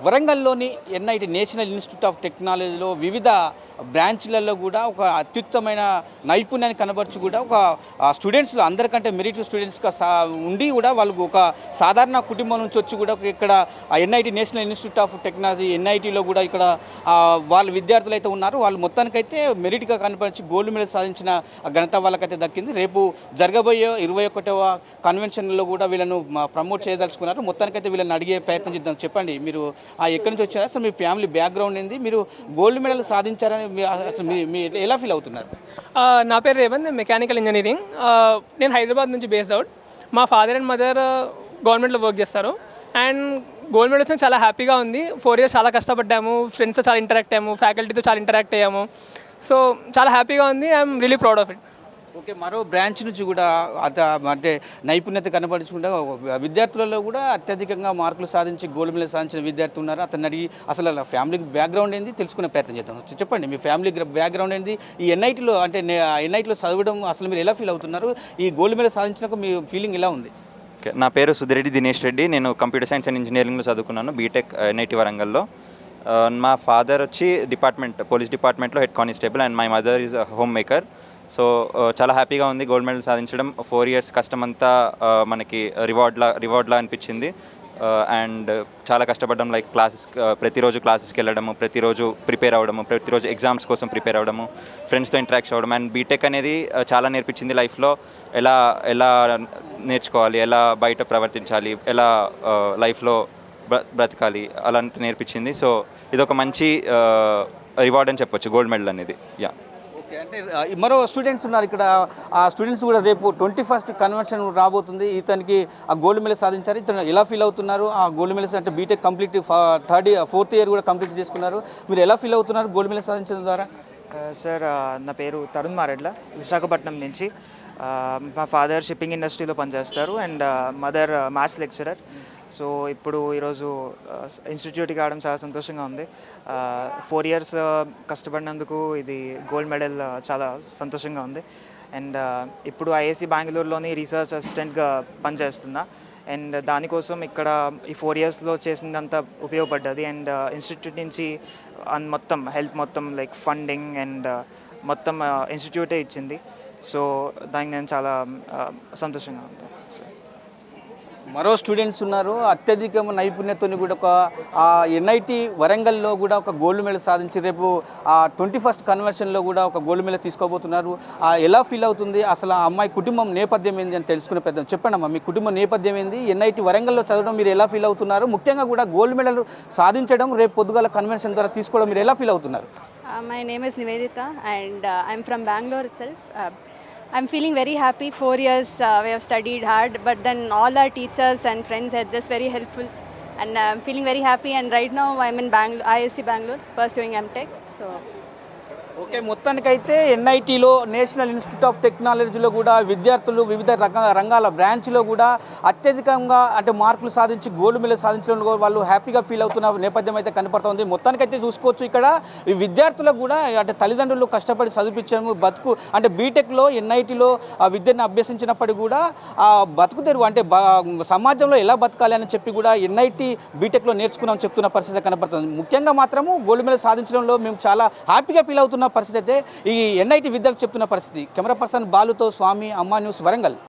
వరంగల్లోని NIT national institute of టెక్నాలజీలో వివిధ బ్రాంచ్లలో కూడా ఒక అత్యుత్తమైన నైపుణ్యాన్ని కనబర్చి కూడా ఒక స్టూడెంట్స్లో అందరికంటే మెరిట్ స్టూడెంట్స్గా ఉండి కూడా వాళ్ళకు ఒక సాధారణ కుటుంబం నుంచి వచ్చి కూడా ఇక్కడ NIT national institute of technology ఎన్ఐటీలో కూడా ఇక్కడ వాళ్ళ విద్యార్థులు అయితే ఉన్నారు. వాళ్ళు మొత్తానికైతే మెరిట్గా కనపరిచి గోల్డ్ మెడల్ సాధించిన ఘనత వాళ్ళకైతే దక్కింది. రేపు జరగబోయే 21వ కన్వెన్షన్లో కూడా వీళ్ళను ప్రమోట్ చేయదలుచుకున్నారు. మొత్తానికైతే వీళ్ళని అడిగే ప్రయత్నం చేద్దాం. చెప్పండి, మీరు ఎక్కడి నుంచి వచ్చారా? అసలు మీ ఫ్యామిలీ బ్యాక్గ్రౌండ్ ఏంది? మీరు గోల్డ్ మెడల్ సాధించారని అసలు మీ ఎలా ఫీల్ అవుతున్నారు? నా పేరు రేవంత్, మెకానికల్ ఇంజనీరింగ్. నేను హైదరాబాద్ నుంచి బేస్డ్ అవుట్. మా ఫాదర్ అండ్ మదర్ గవర్నమెంట్లో వర్క్ చేస్తారు. అండ్ గోల్డ్ మెడల్ వచ్చిన చాలా హ్యాపీగా ఉంది. 4 years చాలా కష్టపడ్డాము, ఫ్రెండ్స్తో చాలా ఇంటరాక్ట్ అయ్యాము, ఫ్యాకల్టీతో చాలా ఇంటరాక్ట్ అయ్యాము. సో చాలా హ్యాపీగా ఉంది. I'm really proud of it. Okay, మరో బ్రాంచ్ నుంచి కూడా అంటే నైపుణ్యత కనబడుచుకుంటే విద్యార్థులలో కూడా అత్యధికంగా మార్కులు సాధించి గోల్డ్ మెడల్ సాధించిన విద్యార్థి ఉన్నారు. అతన్ని అడిగి అసలు ఫ్యామిలీ బ్యాక్గ్రౌండ్ ఏంది తెలుసుకునే ప్రయత్నం చేద్దాం. చెప్పండి, మీ ఫ్యామిలీ బ్యాక్గ్రౌండ్ ఏంది? ఈ ఎన్ఐటీలో అంటే ఎన్ఐటీలో చదవడం అసలు మీరు ఎలా ఫీల్ అవుతున్నారు? ఈ గోల్డ్ మెడల్ సాధించినాక మీ ఫీలింగ్ ఎలా ఉంది? నా పేరు సుధిరెడ్డి దినేష్ రెడ్డి. నేను కంప్యూటర్ సైన్స్ అండ్ ఇంజనీరింగ్లో చదువుకున్నాను, బీటెక్ ఎన్ఐటి వరంగల్లో. మా ఫాదర్ వచ్చి పోలీస్ డిపార్ట్మెంట్లో head constable and my mother is home maker. So చాలా హ్యాపీగా ఉంది గోల్డ్ మెడల్ సాధించడం. 4 years కష్టమంతా మనకి రివార్డ్లా అనిపించింది. అండ్ చాలా కష్టపడ్డాం. లైక్ ప్రతిరోజు క్లాసెస్కి వెళ్ళడము, ప్రతిరోజు ప్రిపేర్ అవ్వడము, ప్రతిరోజు ఎగ్జామ్స్ కోసం ప్రిపేర్ అవ్వడము, ఫ్రెండ్స్తో ఇంటరాక్ట్ అవ్వడం. అండ్ బీటెక్ అనేది చాలా నేర్పించింది లైఫ్లో. ఎలా ఎలా నేర్చుకోవాలి, ఎలా బయట ప్రవర్తించాలి, ఎలా లైఫ్లో బ్రతకాలి అలాంటి నేర్పించింది. సో ఇది ఒక మంచి రివార్డ్ అని చెప్పొచ్చు గోల్డ్ మెడల్ అనేది. యా, అంటే మరో స్టూడెంట్స్ ఉన్నారు ఇక్కడ. ఆ స్టూడెంట్స్ కూడా రేపు 21st కన్వెన్షన్ రాబోతుంది. ఇతనికి ఆ గోల్డ్ మెడల్ సాధించారు. ఇతను ఎలా ఫీల్ అవుతున్నారు? ఆ గోల్డ్ మెడల్స్ అంటే బీటెక్ కంప్లీట్ 4th year కూడా కంప్లీట్ చేసుకున్నారు. మీరు ఎలా ఫీల్ అవుతున్నారు గోల్డ్ మెడల్ సాధించడం ద్వారా? సార్, నా పేరు తరుణ్ మారెడ్ల, విశాఖపట్నం నుంచి. మా ఫాదర్ షిప్పింగ్ ఇండస్ట్రీలో పనిచేస్తారు and mother maths lecturer. So ఇప్పుడు ఈరోజు ఇన్స్టిట్యూట్కి రావడం చాలా సంతోషంగా ఉంది. 4 years కష్టపడినందుకు ఇది గోల్డ్ మెడల్ చాలా సంతోషంగా ఉంది. అండ్ ఇప్పుడు ఐఐసి బెంగళూరులోని రీసెర్చ్ అసిస్టెంట్గా పనిచేస్తున్నా. అండ్ దానికోసం ఇక్కడ ఈ 4 yearsలో చేసిందంతా ఉపయోగపడ్డది. అండ్ ఇన్స్టిట్యూట్ నుంచి మొత్తం హెల్ప్ మొత్తం లైక్ ఫండింగ్ అండ్ మొత్తం ఇన్స్టిట్యూటే ఇచ్చింది. సో దానికి నేను చాలా సంతోషంగా ఉంది. మరో స్టూడెంట్స్ ఉన్నారు. అత్యధిక నైపుణ్యతతో కూడా ఒక ఎన్ఐటి వరంగల్లో కూడా ఒక గోల్డ్ మెడల్ సాధించి రేపు 21st కన్వెన్షన్లో కూడా ఒక గోల్డ్ మెడల్ తీసుకోబోతున్నారు. ఎలా ఫీల్ అవుతుంది? అసలు ఆ అమ్మాయి కుటుంబం నేపథ్యం ఏంది అని తెలుసుకునే పెద్ద చెప్పండి అమ్మా, మీ కుటుంబం నేపథ్యం ఏంది? ఎన్ఐటి వరంగల్లో చదవడం మీరు ఎలా ఫీల్ అవుతున్నారు? ముఖ్యంగా కూడా గోల్డ్ మెడల్ సాధించడం రేపు పొద్దుగాల కన్వెన్షన్ ద్వారా తీసుకోవడం మీరు ఎలా ఫీల్ అవుతున్నారు? My name is Nivedita and I'm from Bangalore itself. I'm feeling very happy. 4 years we have studied hard, but then all our teachers and friends are just very helpful, and I'm feeling very happy. And right now I'm in Bangalore, ISC Bangalore, pursuing MTech. So okay, మొత్తానికైతే ఎన్ఐటీలో national institute of టెక్నాలజీలో కూడా విద్యార్థులు వివిధ రంగాల బ్రాంచ్లో కూడా అత్యధికంగా అంటే మార్కులు సాధించి గోల్డ్ మెడల్ సాధించడంలో వాళ్ళు హ్యాపీగా ఫీల్ అవుతున్న నేపథ్యం అయితే కనపడుతుంది. మొత్తానికైతే చూసుకోవచ్చు ఇక్కడ ఈ విద్యార్థులకు కూడా అంటే తల్లిదండ్రులు కష్టపడి చదివించడం బతుకు అంటే బీటెక్లో ఎన్ఐటీలో ఆ విద్యను అభ్యసించినప్పటికీ కూడా ఆ బతుకు తెరువు అంటే సమాజంలో ఎలా బతకాలి అని చెప్పి కూడా ఎన్ఐటీ బీటెక్లో నేర్చుకున్నామని చెప్తున్న పరిస్థితి కనపడుతుంది. ముఖ్యంగా మాత్రము గోల్డ్ మెడల్ సాధించడంలో మేము చాలా హ్యాపీగా ఫీల్ అవుతున్నాం పరిస్థితి అయితే ఈ ఎన్ఐటి విద్యార్థులు చెప్తున్న పరిస్థితి. కెమెరా పర్సన్ బాలుతో స్వామి, అమ్మా న్యూస్, వరంగల్.